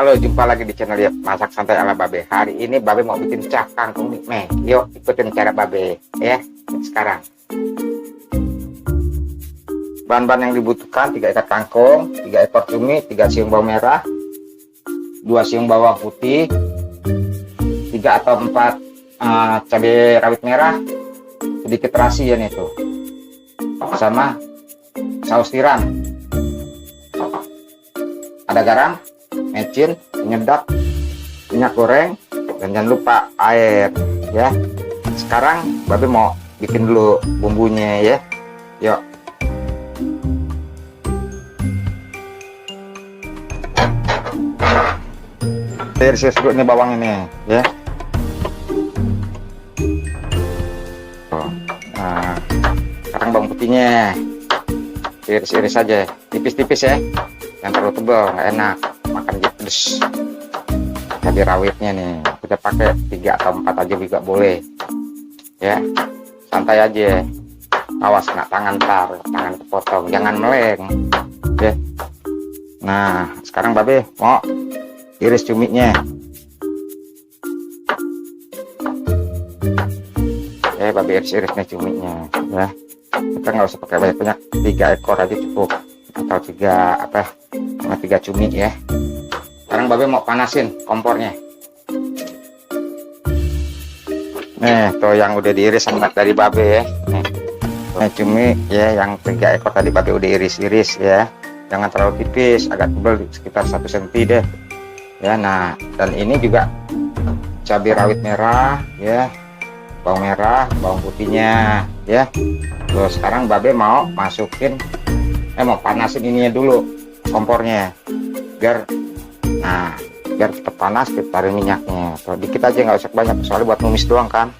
Halo, jumpa lagi di channel ya Masak Santai ala Babe. Hari ini Babe mau bikin cah kangkung nih. Yuk ikutin cara Babe ya. Sekarang bahan-bahan yang dibutuhkan: 3 ikat kangkung, 3 ekor cumi, 3 siung bawang merah, 2 siung bawang putih, 3 atau 4 cabai rawit merah, sedikit terasi ya nih tuh, sama saus tiram, ada garam, mecin, penyedap, minyak goreng, dan jangan lupa air ya. Sekarang Babe mau bikin dulu bumbunya ya. Yuk. Iris dulu nih bawang ini ya. Nah, sekarang bawang putihnya iris-iris saja, tipis-tipis ya, yang terlalu tebal nggak enak makan jadi pedes. Cabai rawitnya nih kita pakai 3 atau 4 aja juga boleh ya, santai aja, awas kena tangan, tangan kepotong, jangan meleng ya. Nah sekarang Babe mau iris cuminya ya. Babe iris-iris nih cuminya ya, kita nggak usah pakai banyak-banyak, 3 ekor aja cukup, atau 3 cumi ya. Sekarang Babe mau panasin kompornya. Nih tuh yang udah diiris sama dari Babe ya. Nih cumi ya, yang 3 ekor tadi Babe udah iris-iris ya, jangan terlalu tipis, agak tebal sekitar 1 cm deh ya. Nah dan ini juga cabai rawit merah ya, bawang merah, bawang putihnya ya. Terus sekarang Babe mau masukin mau panasin ininya dulu, kompornya, biar cepet panas. Kita taruh minyaknya tuh dikit aja, nggak usah banyak, soalnya buat numis doang kan.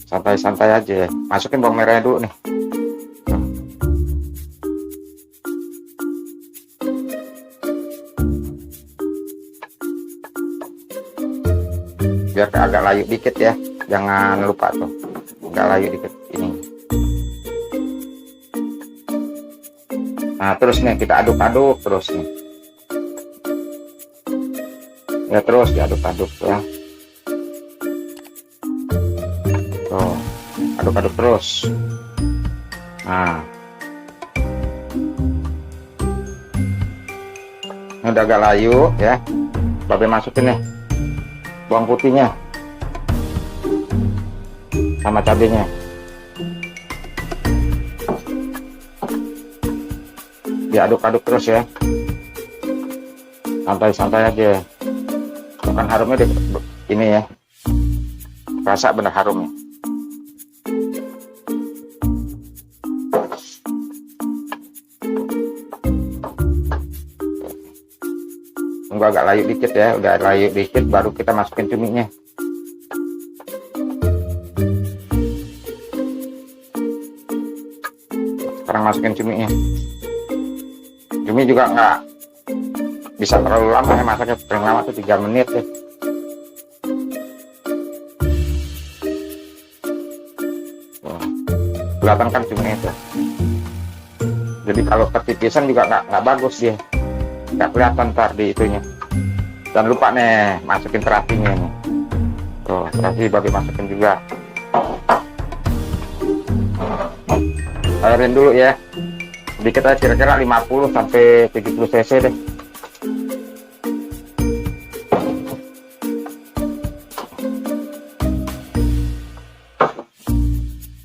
Santai-santai aja, masukin bawang merahnya dulu nih. Biar agak layu dikit ya, jangan lupa tuh agak layu dikit ini. Nah terus nih kita aduk-aduk terus nih ya, terus diaduk-aduk ya tuh, aduk-aduk terus. Nah ini udah agak layu ya, Babe masukin nih bawang putihnya sama cabenya. Diaduk-aduk terus ya, santai-santai aja. Bukan harumnya ini ya, rasa bener harumnya. Tunggu agak layu dikit ya, udah layu dikit baru kita masukin cuminya. Sekarang masukin cuminya. Cumi juga nggak bisa terlalu lama ya masaknya, paling lama tuh 3 menit ya. Kelihatan kan cumi itu, jadi kalau ketipisan juga nggak bagus dia, nggak kelihatan ntar di itunya. Jangan lupa nih masukin terasinya nih tuh, terasi Babe masukin juga. Airin dulu ya, sedikit aja, kira-kira 50 sampai 70 cc deh.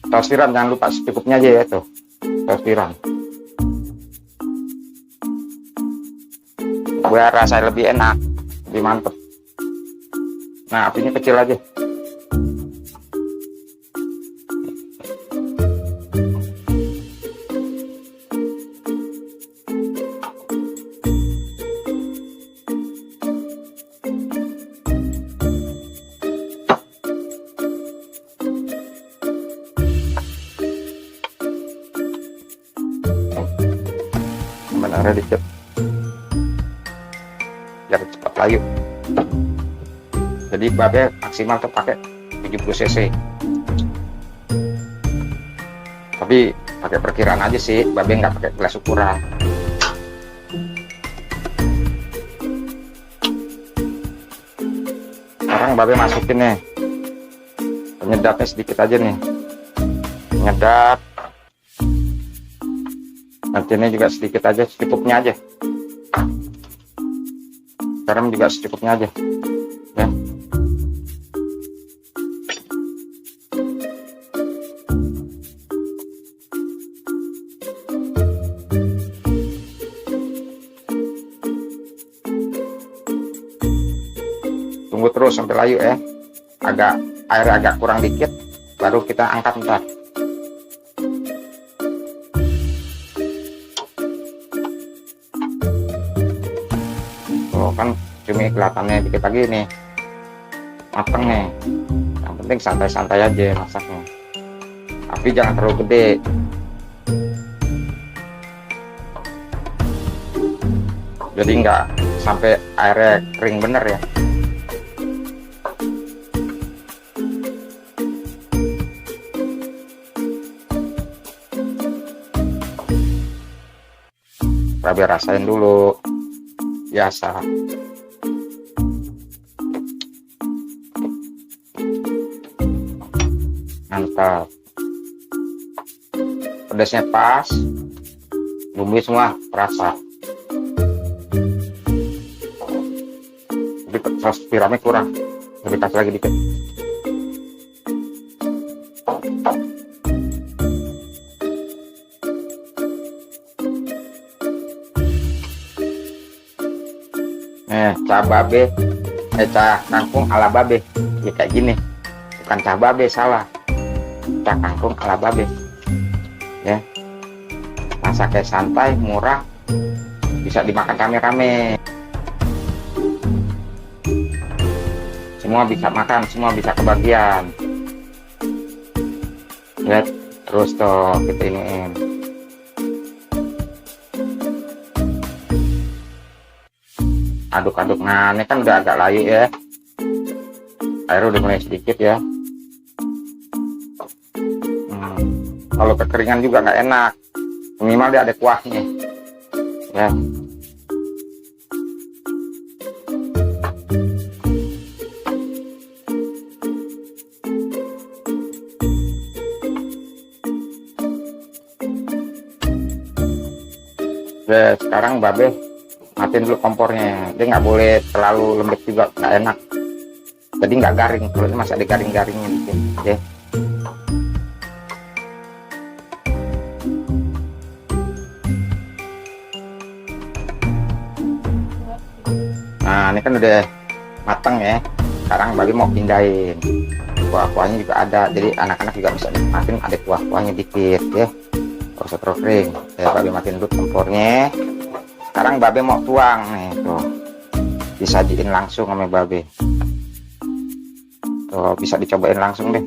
Saus tiram jangan lupa secukupnya aja ya tuh, saus tiram biar rasanya lebih enak, lebih mantep. Nah apinya kecil aja. Benar dikit biar cepat layu. Jadi Babe maksimal tuh pakai 70 cc, tapi pakai perkiraan aja sih, babe nggak pakai gelas ukuran. Sekarang babe masukin nih penyedapnya sedikit aja nih, penyedap. Nanti ini juga sedikit aja, secukupnya aja. Garam juga secukupnya aja ya. Tunggu terus sampai layu ya. Air agak kurang dikit, baru kita angkat ntar. Tuh kan cumi kelihatannya dikit lagi nih, mateng nih. Yang penting santai-santai aja masaknya, tapi jangan terlalu gede. Jadi nggak sampai airnya kering bener ya. Babe rasain dulu, biasa. Mantap, pedasnya pas, bumbu semua terasa. Tapi saus tiramnya kurang, lebih kasih lagi dikit. Cah babe, cah kangkung ala babe ya, kayak gini. Bukan cah babe, salah, cah kangkung ala babe ya. Masaknya santai, murah, bisa dimakan rame-rame. Semua bisa makan, semua bisa kebagian ya. Terus tuh kita iniin. Aduk-aduk. Nah ini kan udah agak layu ya, air udah mulai sedikit ya. Kalau kekeringan juga nggak enak, minimal dia ada kuahnya ya. Sekarang babe matiin dulu kompornya, dia nggak boleh terlalu lembek juga, nggak enak. Jadi nggak garing, kalau masih ada garing-garingnya dikit ya. Nah ini kan udah matang ya. Sekarang babe mau pindahin, kuah-kuahnya juga ada, jadi anak-anak juga bisa nikmatin, ada kuah-kuahnya dikit ya, nggak usah terlalu kering ya. Babe matiin dulu kompornya. Sekarang babe mau tuang nih, tuh disajiin langsung sama babe. Tuh bisa dicobain langsung deh.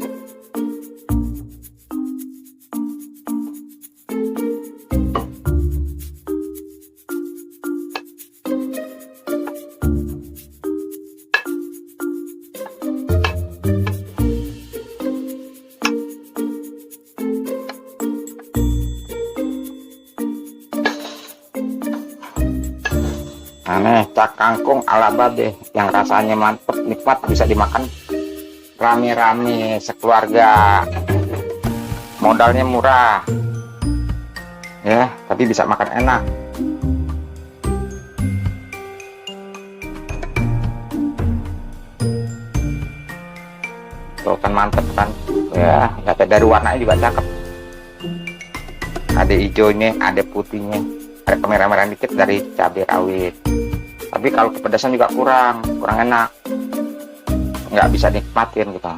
Nah nih cah kangkung ala babe yang rasanya mantep, nikmat, bisa dimakan rame-rame sekeluarga. Modalnya murah ya, tapi bisa makan enak. Tuh kan mantep kan ya, lihat dari warnanya juga cakep. Ada hijaunya, ada putihnya, ada kemerah-merahan dikit dari cabai rawit. Tapi kalau kepedasan juga kurang enak, nggak bisa nikmatin gitu.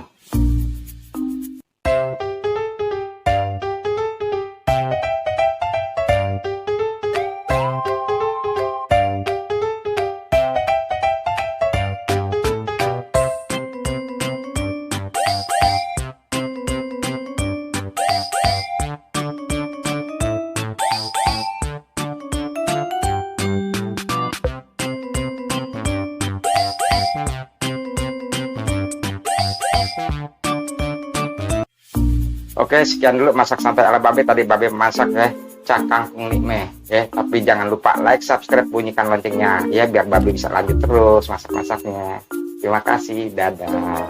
Oke, sekian dulu masak santai ala babe. Tadi babe masak ya cak kangkung nikme ya. Tapi jangan lupa like, subscribe, bunyikan loncengnya ya biar babe bisa lanjut terus masak-masaknya. Terima kasih, dadah.